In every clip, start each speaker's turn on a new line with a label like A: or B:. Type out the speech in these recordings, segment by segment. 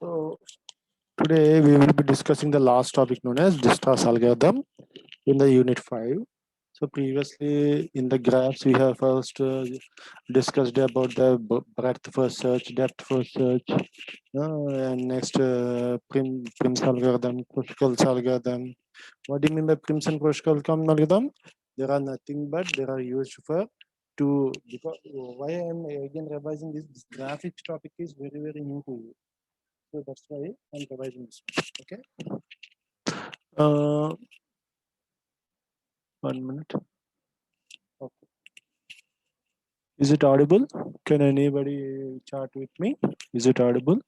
A: So today we will be discussing the last topic known as Dijkstra's algorithm in the unit 5. So previously in the graphs we have first discussed about the breadth first search, depth first search, and next Prim's algorithm, Kruskal algorithm. What do you mean by Prim's and Kruskal algorithm? There are nothing but they are used for to because why I am again revising this graphics topic is very new to you. So that's why I'm revising this one. Okay. Uh, 1 minute. Okay. Is it audible? Can anybody chat with me? Is it audible?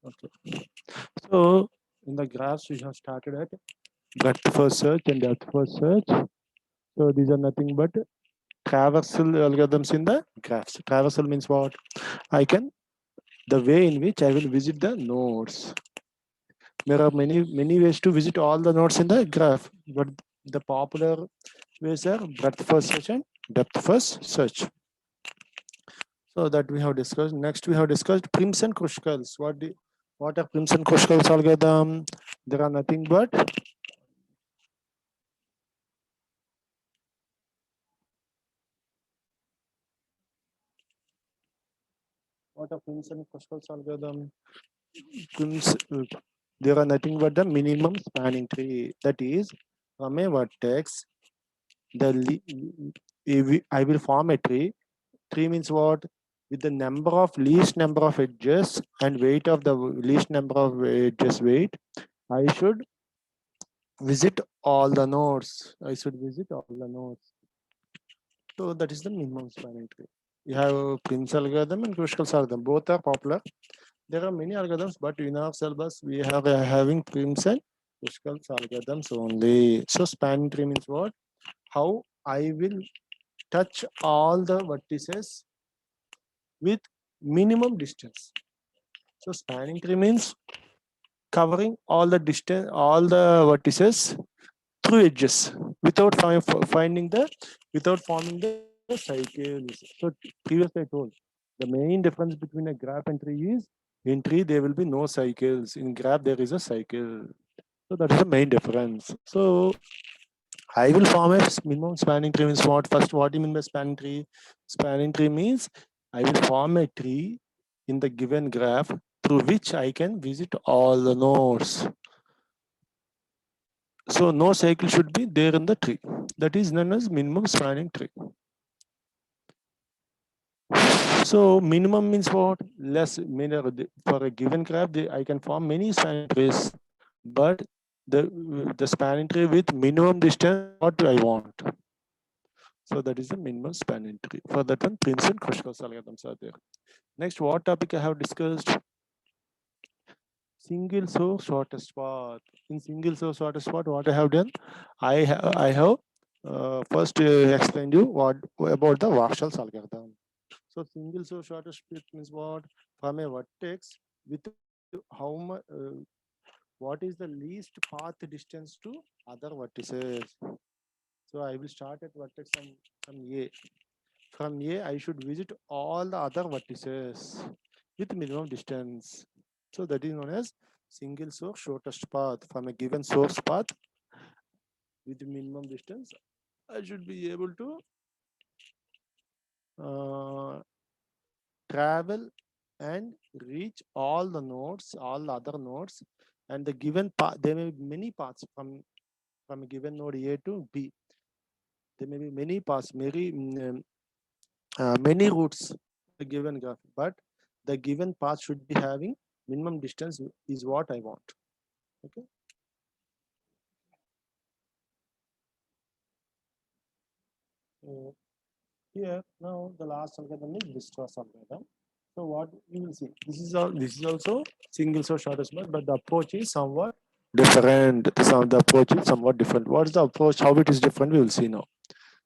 A: Okay. So in the graphs we have started at breadth first search and depth first search. So these are nothing but traversal algorithms in the graphs. Traversal means what? I can the way in which I will visit the nodes. There are many ways to visit all the nodes in the graph, but the popular ways are breadth first search and depth first search. So that we have discussed. Next, we have discussed Prim's and Kruskals. What are Prim's and Kruskals algorithm? There are nothing but what are Prim's and Kruskals algorithm? Prim's, there are nothing but the minimum spanning tree. That is, from a vertex, I will form a tree. Tree means what? With the least number of edges and weight of the least number of edges weight, I should visit all the nodes. I should visit all the nodes. So that is the minimum spanning tree. You have Prim's algorithm and Kruskal's algorithm. Both are popular. There are many algorithms, but in our syllabus we have having Prim's and Kruskal's algorithms only. So spanning tree means what? How I will touch all the vertices with minimum distance. So spanning tree means covering all the distance, all the vertices through edges without without forming the cycles. So previously I told the main difference between a graph and tree is in tree there will be no cycles. In graph there is a cycle. So that is the main difference. So I will form a minimum spanning tree means what? First, what do you mean by spanning tree? Spanning tree means I will form a tree in the given graph through which I can visit all the nodes. So no cycle should be there in the tree. That is known as minimum spanning tree. So minimum means what? Less. For a given graph, I can form many spanning trees, but the spanning tree with minimum distance, what I want. So that is the minimum spanning tree. For that one, Prim's and Kruskal algorithms are there. Next, what topic I have discussed? Single source shortest path. In single source shortest path, what I have done? I have first explained you what about the Warshall's algorithm. So single source shortest path means what? From a vertex with how much? What is the least path distance to other vertices? So I will start at vertex from A. From A, I should visit all the other vertices with minimum distance. So that is known as single source shortest path. From a given source path with minimum distance, I should be able to travel and reach all the nodes, all the other nodes, and the given path. There may be many paths from a given node A to B. There may be many paths, many routes a given graph, but the given path should be having minimum distance is what I want. Okay. So here now the last algorithm is Dijkstra's algorithm. So what you will see, this is also single source shortest path, but the approach is somewhat different. The approach is somewhat different. What is the approach? How it is different? We will see now.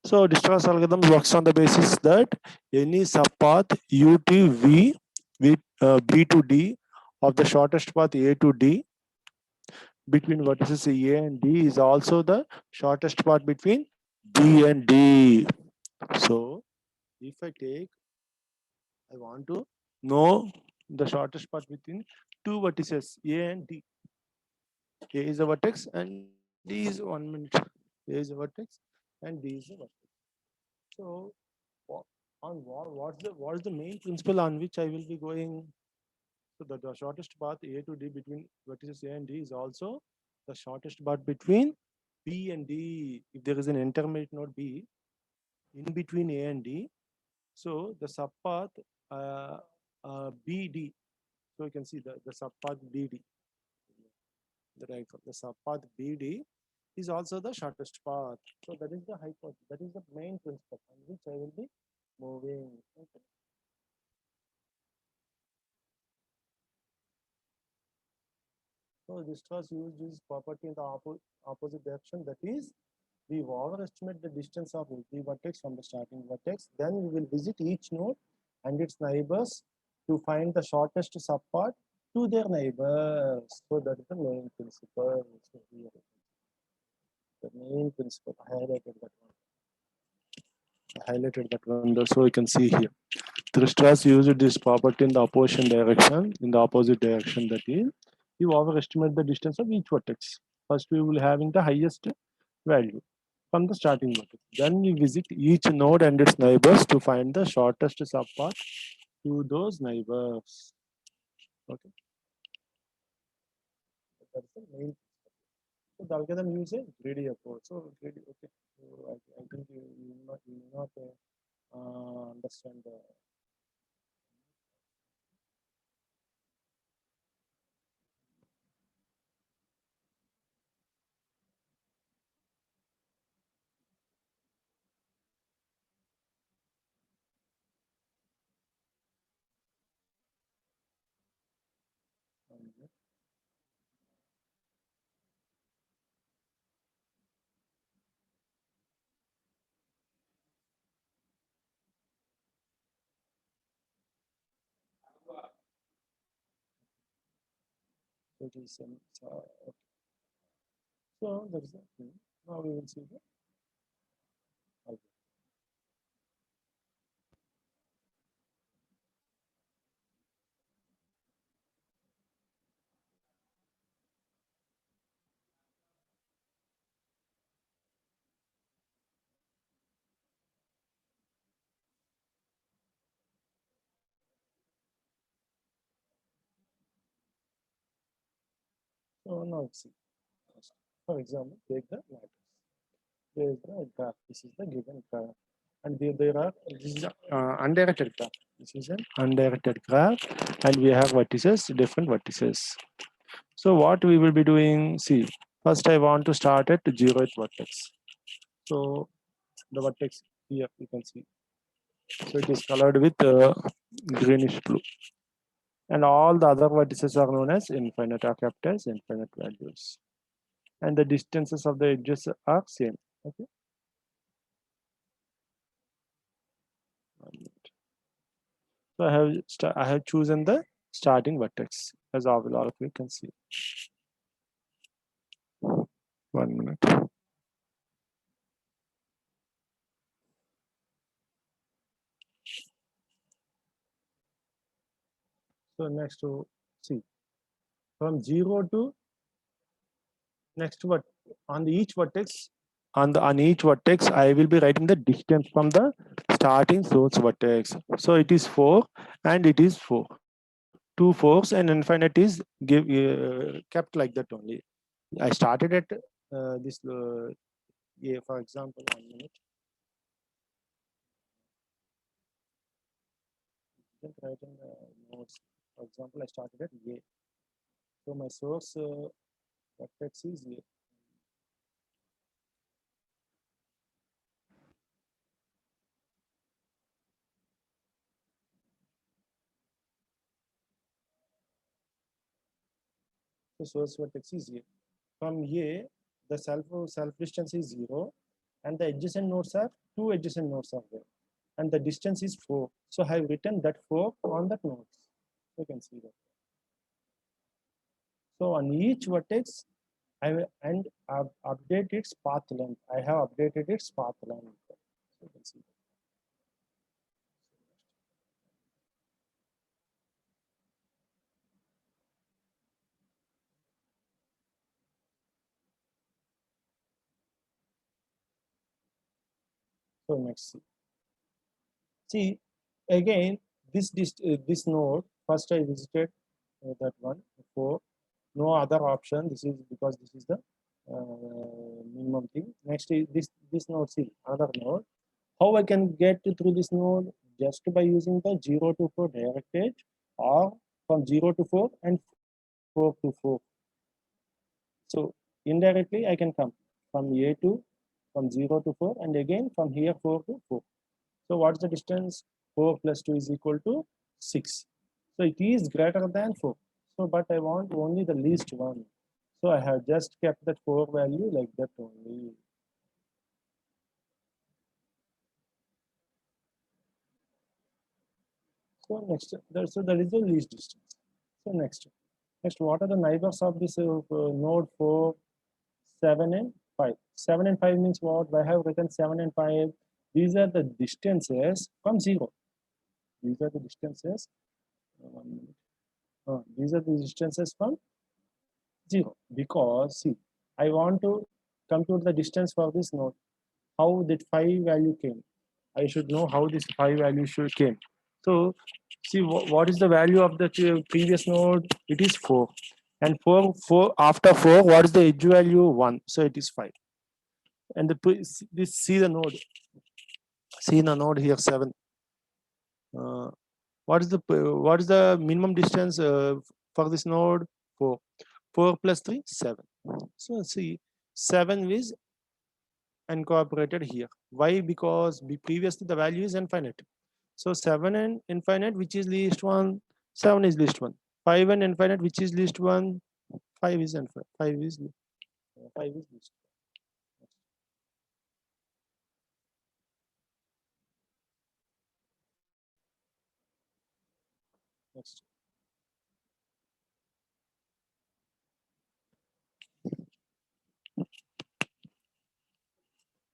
A: So Dijkstra's algorithm works on the basis that any subpath UTV with B to D of the shortest path A to D between vertices A and D is also the shortest path between B and D. So if I want to know the shortest path between two vertices A and D. A is a vertex and D is 1 minute. A is a vertex and D is a vertex. So what's the main principle on which I will be going? So the shortest path A to D between vertices A and D is also the shortest path between B and D. If there is an intermediate node B in between A and D, so the subpath uh, BD. So you can see the subpath BD. The right, the subpath BD is also the shortest path. So that is the hypothesis. That is the main principle on which I will be moving. Okay. So this was used this property in the opposite direction. That is, we overestimate the distance of the vertex from the starting vertex. Then we will visit each node and its neighbors to find the shortest subpath to their neighbors. So that is the main principle. So here, the main principle. I highlighted that one. I highlighted that one. So you can see here. Thrusters used this property in the opposition direction, in the opposite direction. That is, you overestimate the distance of each vertex. First, we will having the highest value from the starting vertex. Then we visit each node and its neighbors to find the shortest subpath to those neighbors. Okay, that's the main. So the algorithm uses greedy approach. So greedy. Okay, so I think you will not understand the. It is okay. So that is the thing. Now we will see the algorithm. So now see. For example, take the matrix. There is the graph. This is the given graph. And there are, this is the undirected graph. This is an undirected graph. And we have vertices, different vertices. So what we will be doing, see, first I want to start at 0th vertex. So the vertex here you can see. So it is colored with greenish blue. And all the other vertices are known as infinite, are kept as infinite values. And the distances of the edges are same. Okay. So I have chosen the starting vertex as all of you can see. 1 minute. So next to see from 0 to next what on each vertex on each vertex I will be writing the distance from the starting source vertex. So it is 4 and it is 4. 2 4s and infinite is kept like that only. I started at this yeah, for example 1 minute. Just write in notes. For example, I started at A. So my source vertex is A. So source vertex is A. From A, the self distance is 0, and the adjacent nodes are, two adjacent nodes are there, and the distance is 4. So I have written that 4 on that node. You can see that. So on each vertex, I will and update its path length. I have updated its path length. So you can see that. So next, see again this node. First I visited that one 4. No other option. This is because this is the minimum thing. Next is this node. See another node. How I can get through this node? Just by using the 0 to 4 direct edge, or from 0 to 4 and 4 to 4. So indirectly I can come from A to, from 0 to 4, and again from here 4 to 4. So what's the distance? 4 plus 2 is equal to 6. So it is greater than 4. So but I want only the least one. So I have just kept that 4 value like that only. So next, so there is the least distance. So next, what are the neighbors of this node 4, 7, and 5? 7 and 5 means what? I have written 7 and 5. These are the distances from 0. These are the distances. 1 minute. These are the distances from 0. Because see, I want to come to the distance for this node. How that 5 value came? I should know how this 5 value should came. So see what is the value of the previous node? It is 4. And 4 after 4, what is the edge value? 1. So it is 5. And this see the node. See the node here 7. What is the minimum distance for this node? 4. 4 plus 3, 7. So see 7 is incorporated here. Why? Because previously the value is infinite. So 7 and infinite, which is least one? 7 is least one. 5 and infinite, which is least one? 5 is infinite. 5 is least. Next.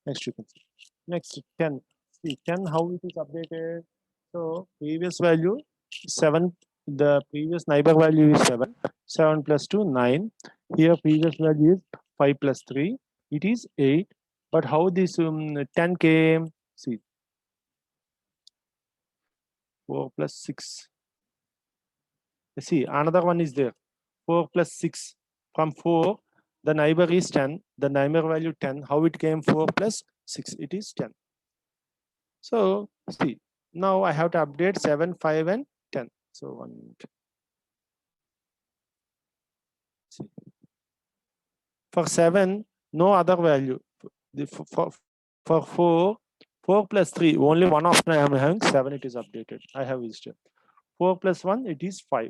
A: Next you can see. Next 10. See 10 how it is updated. So previous value 7. The previous neighbor value is 7. 7 plus 2, 9. Here previous value is 5 plus 3. It is 8. But how this 10 came? See 4 plus 6. See another one is there. 4 plus 6. From 4, the neighbor is 10. The neighbor value 10. How it came? 4 plus 6. It is 10. So see, now I have to update 7, 5, and 10. So 1 minute. See. For 7, no other value. For 4 plus 3, only one option I am having. 7, it is updated. I have visited. 4 plus 1, it is 5.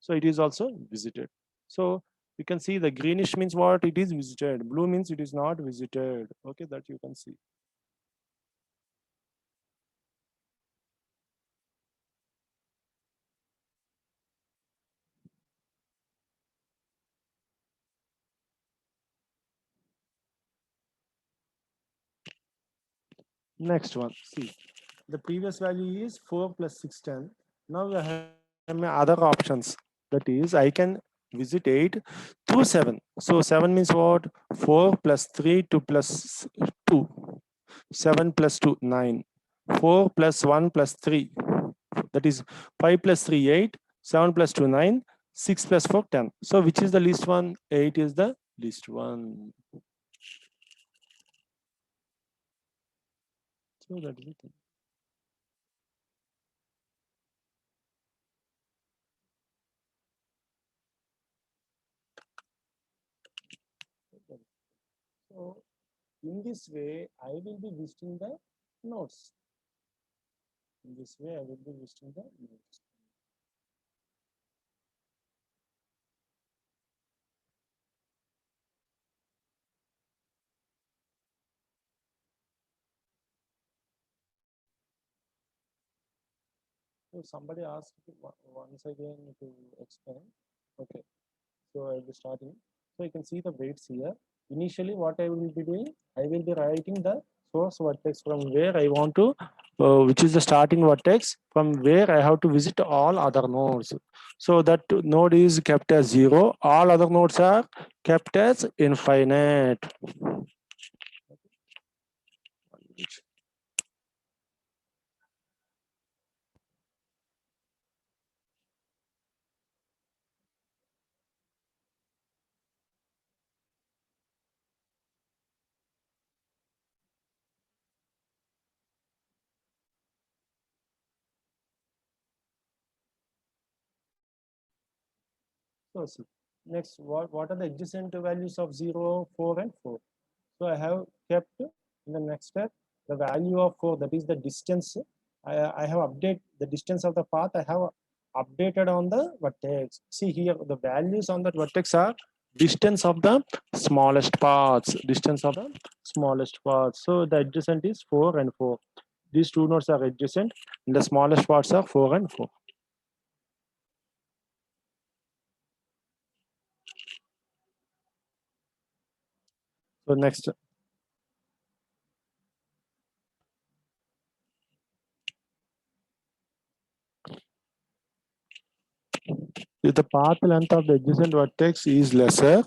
A: So it is also visited. So you can see the greenish means what? It is visited. Blue means it is not visited. Okay, that you can see. Next one, see. The previous value is 4 plus 6, 10. Now I have my other options. That is, I can visit 8 through 7. So 7 means what? 4 plus 3 2 plus 2. 7 plus 2, 9. 4 plus 1 plus 3. That is 5 plus 3, 8. 7 plus 2, 9. 6 plus 4, 10. So which is the least one? 8 is the least one. So that is it. So in this way, I will be visiting the nodes. In this way, I will be visiting the nodes. So somebody asked once again to explain. Okay, so I'll be starting. So you can see the weights here. Initially, what I will be doing, I will be writing the source vertex from where I want to, which is the starting vertex from where I have to visit all other nodes. So that node is kept as 0. All other nodes are kept as infinite. So see, next, what are the adjacent values of 0, 4, and 4? So I have kept in the next step the value of 4, that is the distance. I have updated the distance of the path. I have updated on the vertex. See here, the values on the vertex are distance of the smallest paths. Distance of the smallest paths. So the adjacent is 4 and 4. These two nodes are adjacent, and the smallest parts are 4 and 4. So next, if the path length of the adjacent vertex is lesser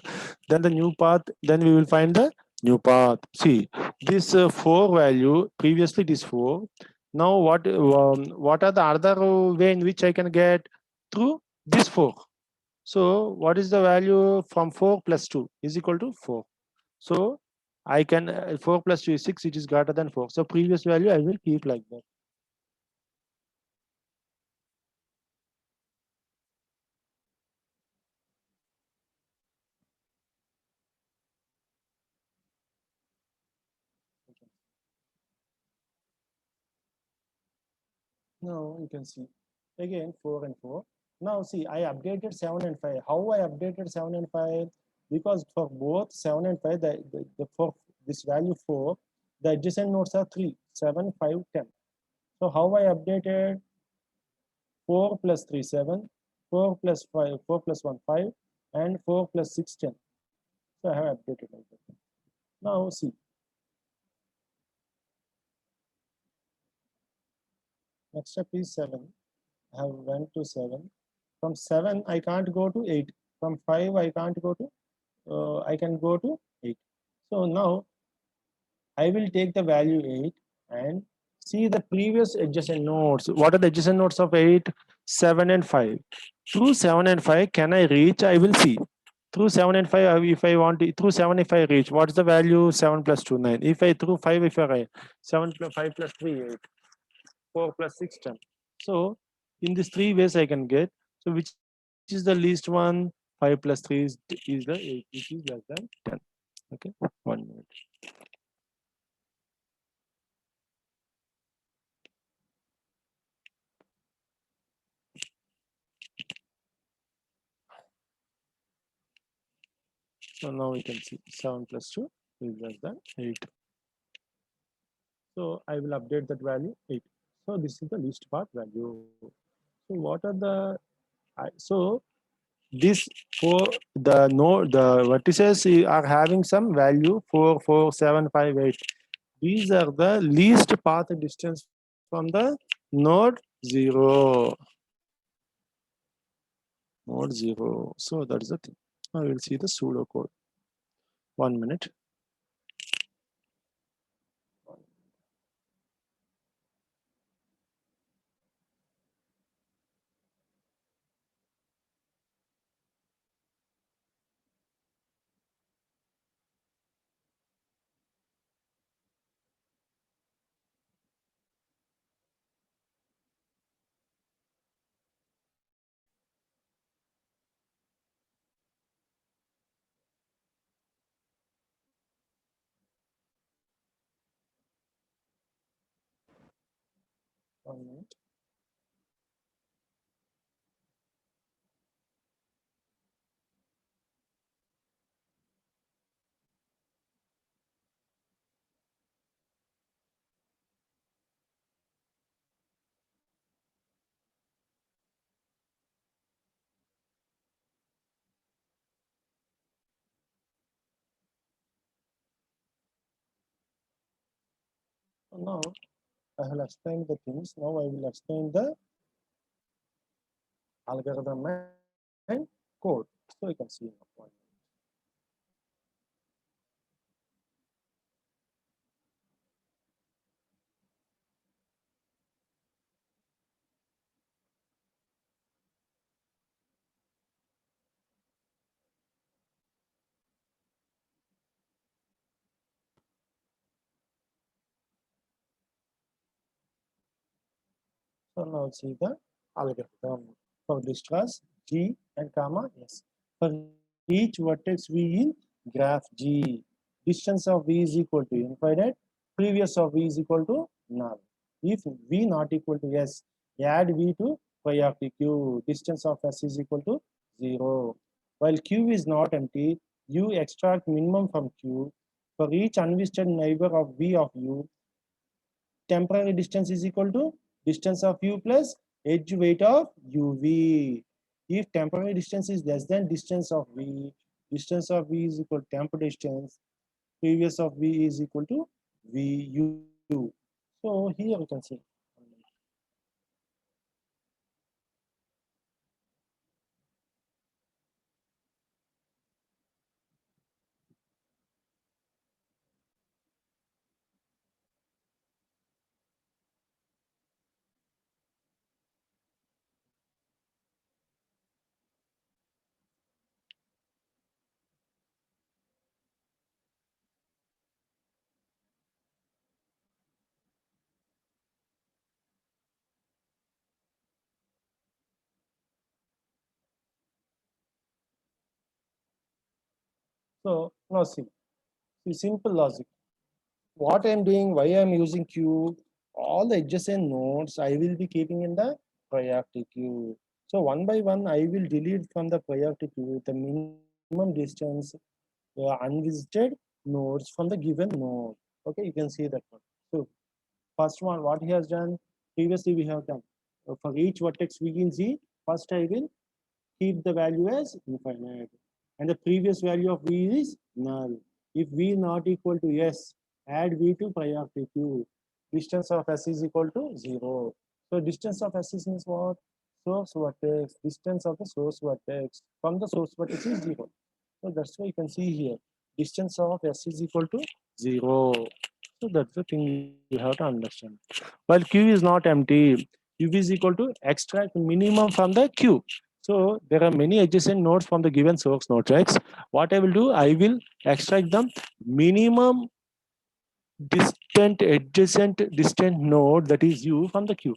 A: than the new path, then we will find the new path. See, this 4 value, previously it is 4. Now what are the other way in which I can get through this 4? So what is the value from 4 plus 2 is equal to 4. So I can 4 plus 2 is 6, it is greater than 4. So previous value I will keep like that. Now you can see again 4 and 4. Now see, I updated 7 and 5. How I updated 7 and 5? Because for both 7 and 5, for this value 4, the adjacent nodes are 3, 7, 5, 10. So how I updated 4 plus 3, 7, 4 plus 5, 4 plus 1, 5, and 4 plus 6, 10. So I have updated like that. Now see, next step is 7. I have went to 7. From 7, I can't go to 8. From 5, I can't go to I can go to 8. So now I will take the value 8 and see the previous adjacent nodes. What are the adjacent nodes of 8, 7, and 5? Through 7 and 5, can I reach? I will see. Through 7 and 5, if I want to, through 7, if I reach, what is the value? 7 plus 2, 9. If I through 5, if I 7 plus 5 plus 3, 8. 4 plus 6, 10. So in these three ways I can get. So which is the least one? 5 plus 3 is the 8, which is less than 10. Okay, 1 minute. So now we can see 7 plus 2 is less than 8. So I will update that value 8. So this is the least part value. So what are the so this for the vertices are having some value 4, 4, 7, 5, 8. These are the least path distance from the node 0. Node 0. So that is the thing. I will see the pseudocode. 1 minute. One minute. Now I will explain the things. Now I will explain the algorithm and code. So you can see now. So now see the algorithm for distance G and comma S. For each vertex V in graph G, distance of V is equal to infinite, previous of V is equal to null. If V not equal to S, add V to priority Q, distance of S is equal to 0. While Q is not empty, you extract minimum from Q. For each unvisited neighbor of V of U, temporary distance is equal to distance of u plus edge weight of uv. If temporary distance is less than distance of v, distance of v is equal to temp distance, previous of v is equal to vu. So here you can see. So now see simple logic. What I'm doing, why I'm using queue, all the adjacent nodes I will be keeping in the priority queue. So one by one, I will delete from the priority queue the minimum distance unvisited nodes from the given node. Okay, you can see that one. So first one, what he has done, previously we have done. For each vertex we can see, first I will keep the value as infinite. And the previous value of V is null. If V not equal to S, add V to priority Q. Distance of S is equal to 0. So distance of S is what? Source vertex. Distance of the source vertex from the source vertex is 0. So that's why you can see here. Distance of S is equal to 0. So that's the thing you have to understand. While Q is not empty, U is equal to extract minimum from the Q. So there are many adjacent nodes from the given source node X. What I will do, I will extract the minimum distant node that is U from the Q.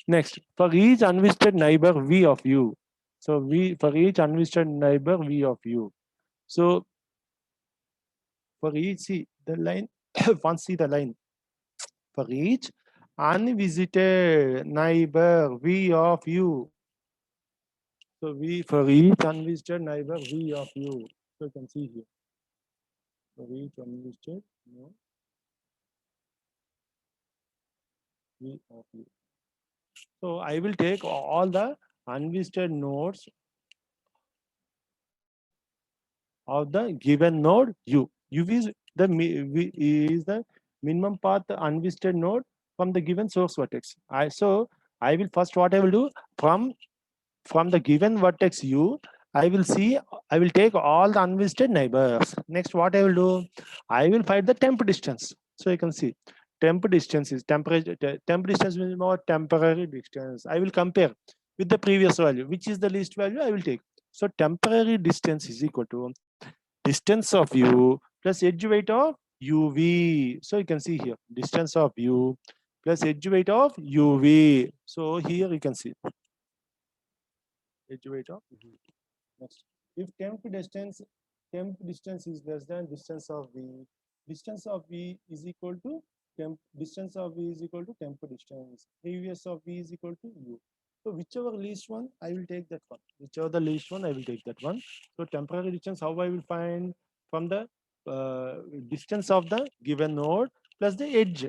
A: Next, for each unvisited neighbor V of U. So for each unvisited neighbor V of U. So for each, see the line, once see the line, for each unvisited neighbor V of U. So for each unvisited neighbor V of U. So you can see here. For each unvisited node V of U. So I will take all the unvisited nodes of the given node U. U is the minimum path unvisited node from the given source vertex. So I will first what I will do from the given vertex U, I will take all the unvisited neighbors. Next, what I will do, I will find the temp distance. So you can see temp distance is temp distance means more temporary distance. I will compare with the previous value, which is the least value I will take. So temporary distance is equal to distance of U plus edge weight of UV. So you can see here distance of U plus edge weight of UV. So here you can see edge weight of V. Next, if temp distance is less than distance of V, distance of V is equal to distance of V is equal to temp distance. Previous of V is equal to U. So whichever least one, I will take that one. Whichever the least one, I will take that one. So temporary distance, how I will find from the distance of the given node plus the edge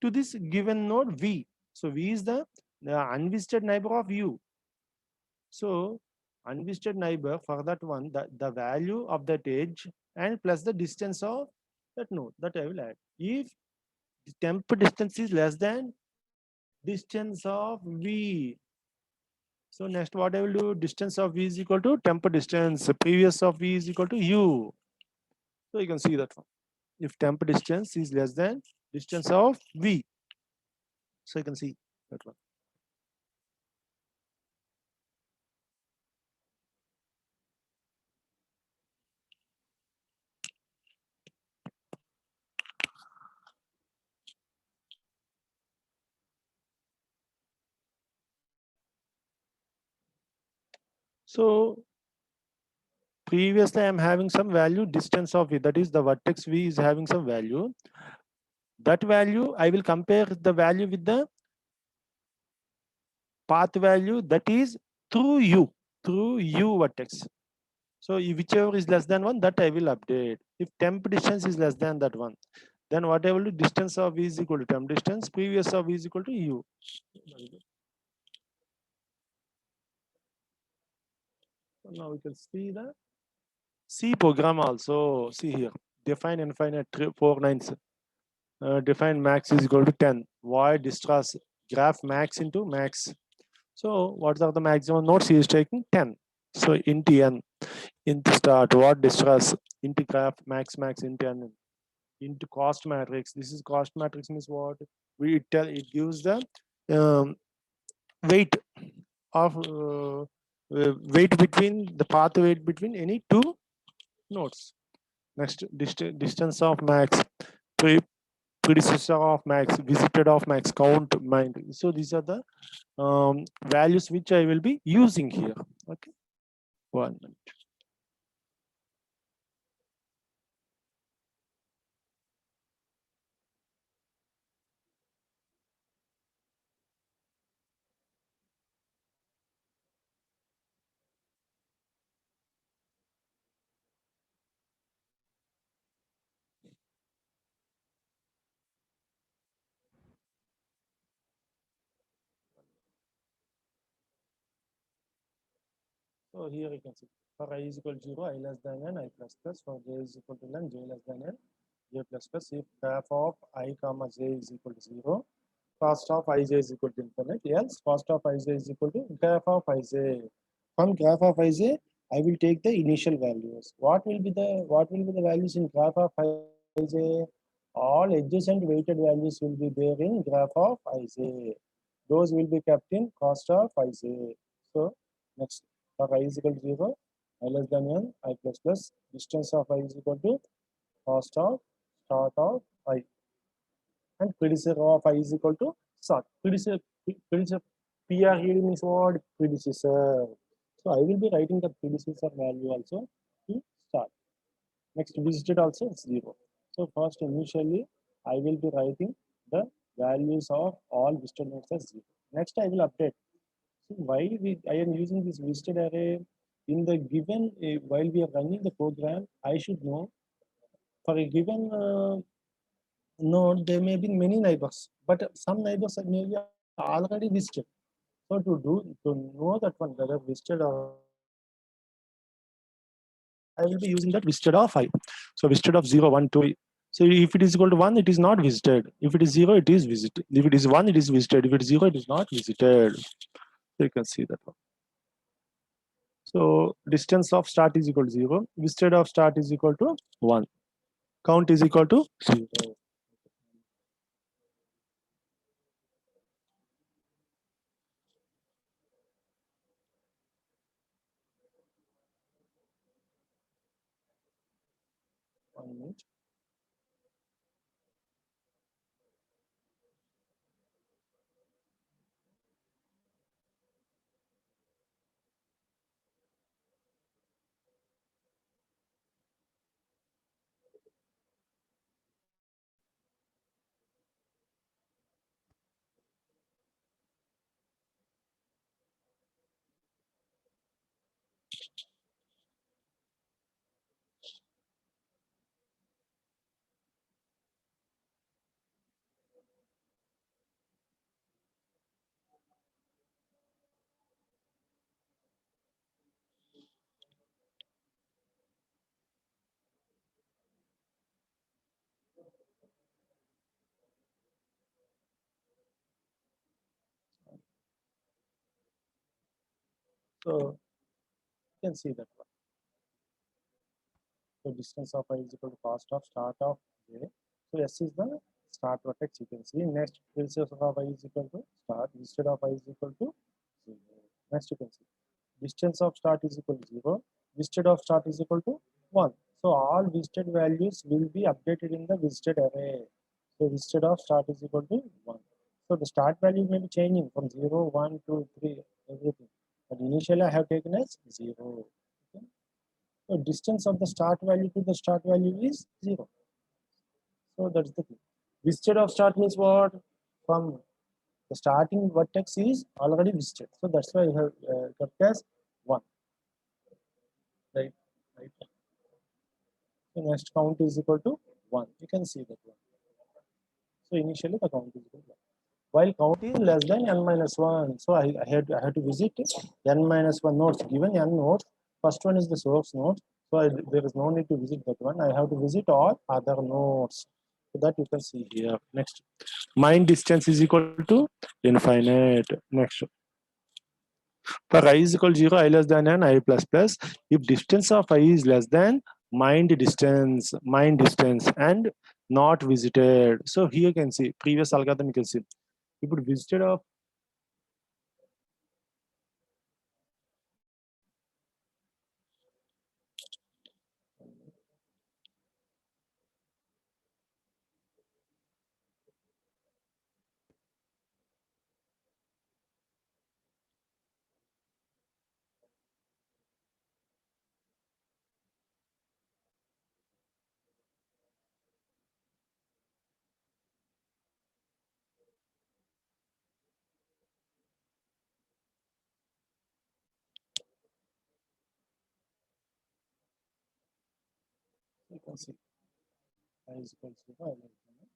A: to this given node V. So V is the unvisited neighbor of U. So unvisited neighbor for that one, the value of that edge and plus the distance of that node that I will add. If The temp distance is less than distance of V. So next what I will do, distance of V is equal to temp distance. Previous of V is equal to U. So you can see that one. If temp distance is less than distance of V. So you can see that one. So previously I'm having some value distance of V, that is the vertex V is having some value. That value I will compare the value with the path value that is through U vertex. So whichever is less than 1, that I will update. If temp distance is less than that one, then what I will do, distance of V is equal to temp distance, previous of V is equal to U. So now we can see the C program also. See here, define infinite 4 nines. Define max is equal to 10. Void distress graph max into max. So what are the maximum nodes he is taking? 10. So int n, int start, what distress, int graph max into n, into cost matrix. This is cost matrix means what? We tell it gives the um, weight of weight between the path weight between any two nodes. Next distance of max, predecessor of max, visited of max, count mind. So these are the values which I will be using here. Okay, 1 minute. So here you can see for I is equal to 0, I less than n, I plus plus. For j is equal to n, j less than n, j plus plus. If graph of I comma j is equal to 0, cost of ij is equal to infinite. Else cost of ij is equal to graph of ij. From graph of ij, I will take the initial values. What will be the values in graph of ij? All adjacent weighted values will be there in graph of ij. Those will be kept in cost of ij. So next, for I is equal to 0, I less than n, I plus plus. Distance of I is equal to cost of start of I, and predecessor of I is equal to start. Predecessor PR here means what? Predecessor. So I will be writing the predecessor value also to start. Next, visited also 0. So first initially I will be writing the values of all visited nodes as 0. Next I will update. So I am using this visited array in the given while we are running the program. I should know for a given node there may be many neighbors, but some neighbors may be already visited. So to know that one whether visited or I will be using that visited of I. So visited of 0, 1, 2. So if it is equal to 1, it is not visited. If it is 0, it is visited. If it is 1, it is visited. If it is 0, it is not visited. So you can see that one. So distance of start is equal to 0. Visited of start is equal to 1. Count is equal to 0. 1 minute. So you can see that one. So distance of I is equal to cost of start of j. So S is the start vertex. You can see next distance of I is equal to start instead of I is equal to 0. Next you can see distance of start is equal to 0. Visited of start is equal to 1. So all visited values will be updated in the visited array. So visited of start is equal to 1. So the start value may be changing from 0, 1, 2, 3, everything. But initially I have taken as 0. Okay. So distance of the start value to the start value is 0. So that's the thing. Visited of start means what? From the starting vertex is already visited. So that's why I have kept as 1. Right. Right. So next count is equal to 1. You can see that one. So initially the count is equal to 1. While count is less than n minus 1. So I had to visit n minus 1 nodes. Given n nodes, first one is the source node. So there is no need to visit that one. I have to visit all other nodes. So that you can see here. Next. Mind distance is equal to infinite. Next. For I is equal to 0, I less than n, I plus plus. If distance of I is less than mind distance and not visited. So here you can see previous algorithm you can see. You put visited of you can see I is equal to 0, I less than n.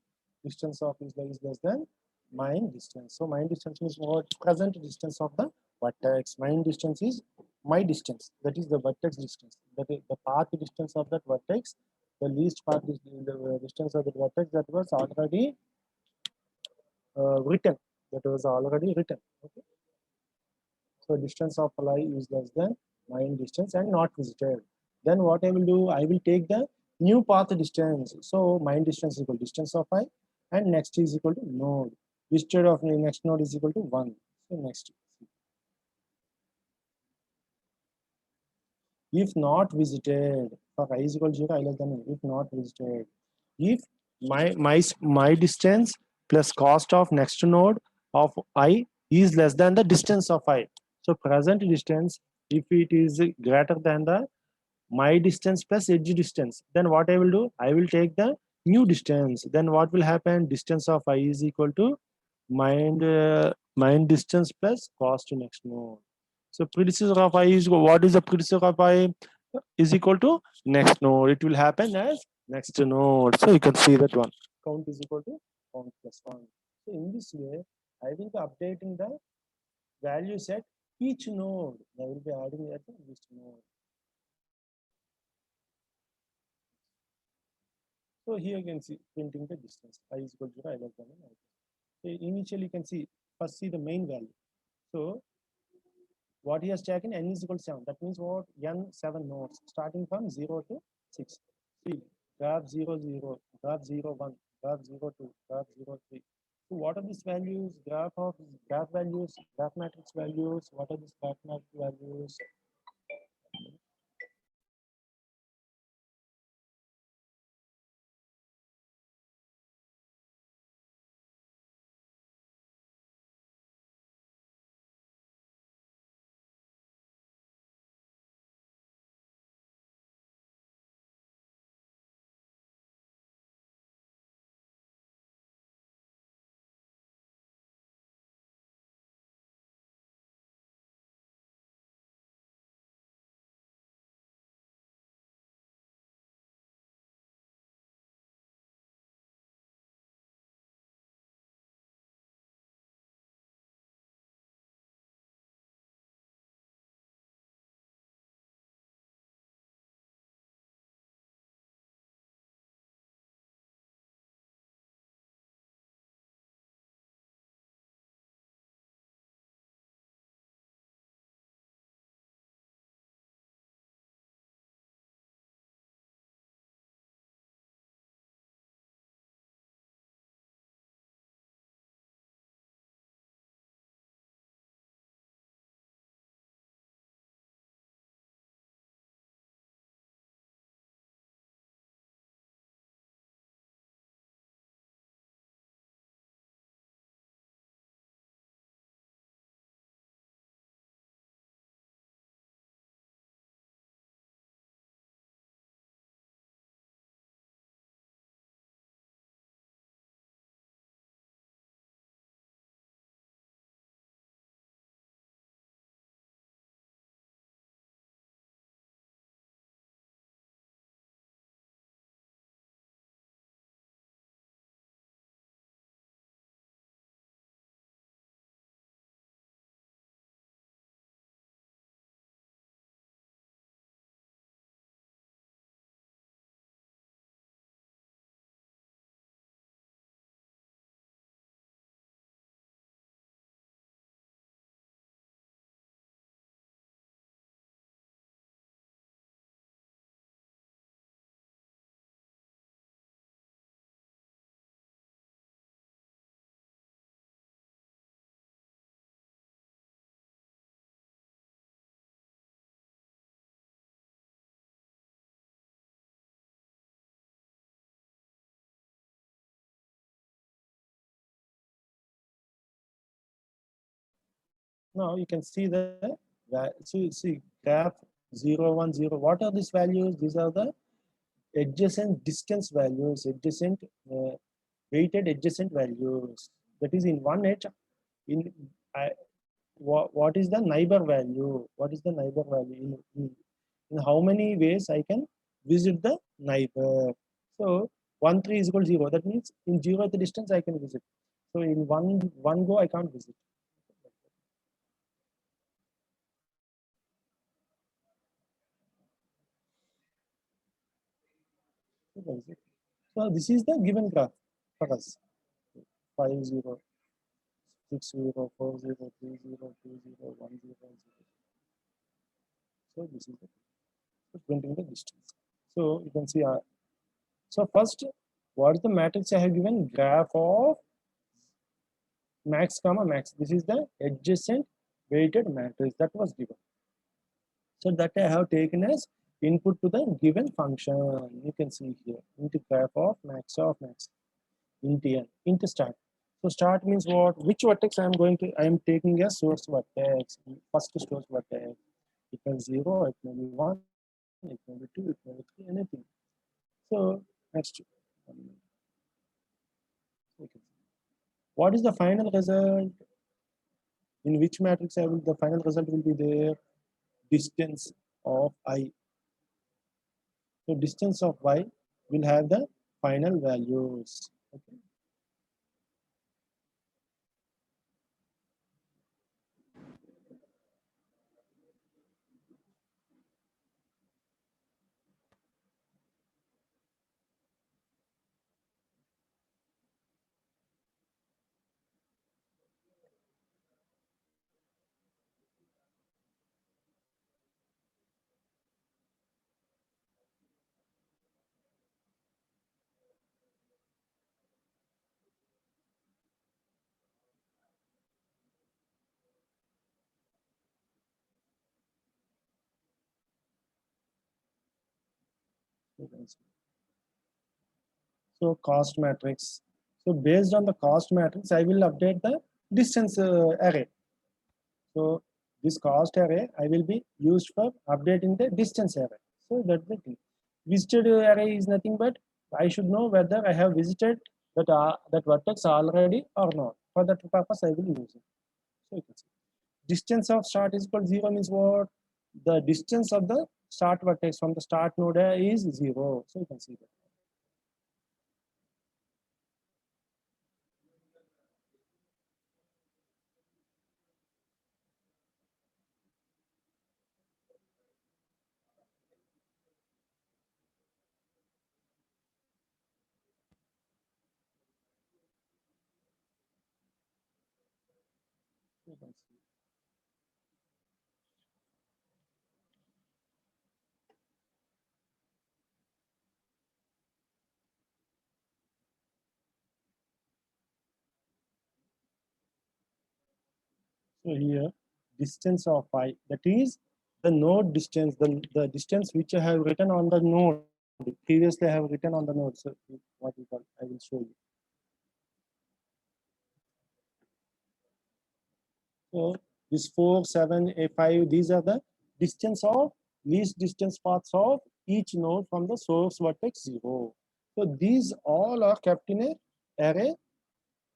A: Distance of is less than mind distance. So mind distance means what? Present distance of the vertex. Mind distance is my distance. That is the vertex distance. That is the path distance of that vertex. The least path the distance of the vertex that was already written. That was already written. Okay. So distance of I is less than mind distance and not visited. Then what I will do? I will take the new path distance. So mind distance is equal to distance of I, and next is equal to node. Visited of the next node is equal to 1. So next. If not visited, for I is equal to 0, I less than 1. If not visited, if my distance plus cost of next node of I is less than the distance of I. So present distance, if it is greater than the my distance plus edge distance, then what I will do? I will take the new distance. Then what will happen? Distance of I is equal to mind distance plus cost to next node. So predecessor of I is what is the predecessor of I is equal to next node. It will happen as next node. So you can see that one. Count is equal to count plus 1. So in this way, I will be updating the values at each node. I will be adding at each node. So here you can see printing the distance. I is equal to 0, I less than n. So initially you can see, first see the main value. So what he has taken n is equal to 7. That means what? N 7 nodes starting from 0 to 6. See, graph 0, 0, graph 0, 1, graph 0, 2, graph 0, 3. So what are these values? Graph values, graph matrix values. What are these graph matrix values? Now you can see see graph 0, 1, 0. What are these values? These are the adjacent distance values, adjacent weighted adjacent values. That is in one edge. In what is the neighbor value? What is the neighbor value? In how many ways I can visit the neighbor? So 1, 3 is equal to 0. That means in 0 the distance I can visit. So in one go I can't visit. So this is the given graph for us. 5, 0, 6, 0, 4, 0, 3, 0, 2, 0, 1, 0, 0. So this is the representing the distance. So you can see. So first, what is the matrix I have given? Graph of max comma max. This is the adjacent weighted matrix that was given. So that I have taken as input to the given function. You can see here into graph of max int n into start. So start means what? Which vertex I am going to? I am taking as source vertex. First source vertex. It can 0, it may be 1, it may be 2, it may be 3, anything. So next. Okay. What is the final result? In which matrix I will the final result will be there? Distance of I. So distance of y will have the final values. Okay. So cost matrix. So based on the cost matrix, I will update the distance array. So this cost array I will be used for updating the distance array. So that's the thing. Visited array is nothing but I should know whether I have visited that vertex already or not. For that purpose, I will use it. So you can see. Distance of start is equal to 0 means what? The distance of the start vertex from the start node is 0. So you can see that. You can see. So here, distance of I, that is the node distance, the distance which I have written on the node. Previously, I have written on the node. So what we call, I will show you. So this 4, 7, 5, these are the distance of least distance paths of each node from the source vertex 0. So these all are kept in a array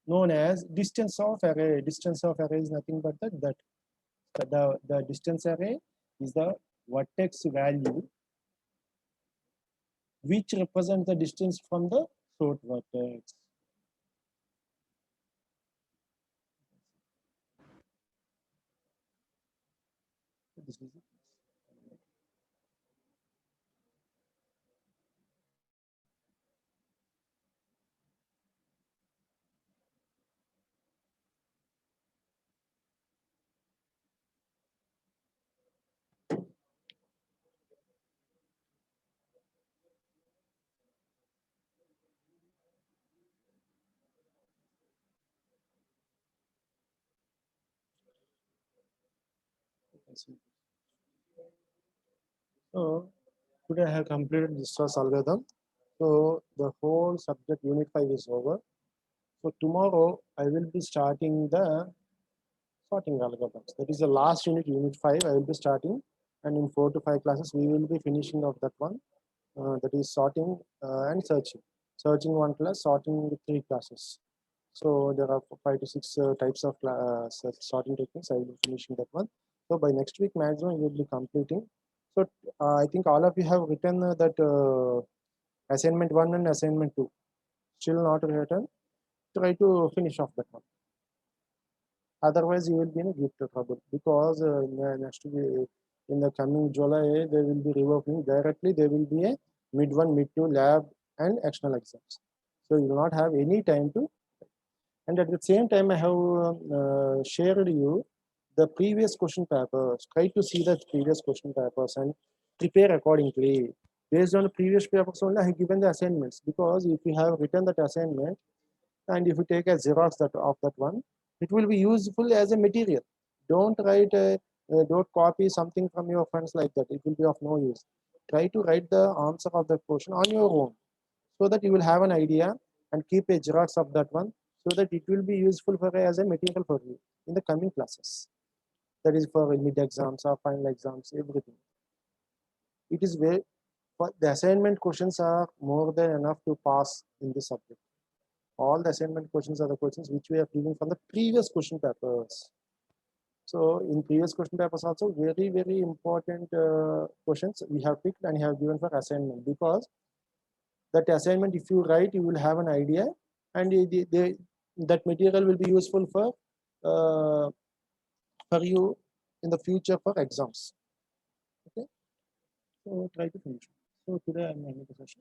A: known as distance of array. Distance of array is nothing but the distance array is the vertex value which represent the distance from the source vertex. This is it. So today I have completed this was algorithm. So the whole subject unit 5 is over. So tomorrow I will be starting the sorting algorithms. That is the last unit, unit 5. I will be starting, and in 4 to 5 classes, we will be finishing off that one. That is sorting and searching. Searching 1 class, sorting with 3 classes. So there are 5 to 6 types of sorting techniques. I will be finishing that one. So by next week maximum, we will be completing. So I think all of you have written that assignment 1 and assignment 2. Still not written. Try to finish off that one. Otherwise, you will be in a deep trouble, because next week, in the coming July, they will be revoking directly. There will be a mid 1, mid 2 lab and external exams. So you will not have any time to. And at the same time, I have shared you the previous question papers. Try to see the previous question papers and prepare accordingly. Based on the previous papers only, I have given the assignments, because if you have written that assignment and if you take a Xerox of that one, it will be useful as a material. Don't write don't copy something from your friends like that. It will be of no use. Try to write the answer of that question on your own, so that you will have an idea, and keep a Xerox of that one, so that it will be useful for as a material for you in the coming classes. That is for mid exams or final exams, everything. It is very, the assignment questions are more than enough to pass in this subject. All the assignment questions are the questions which we are giving from the previous question papers. So in previous question papers also, very, very important questions we have picked and have given for assignment, because that assignment, if you write, you will have an idea, and that material will be useful uh, for you in the future for exams. Okay, so try to finish. So today I'm ending the session.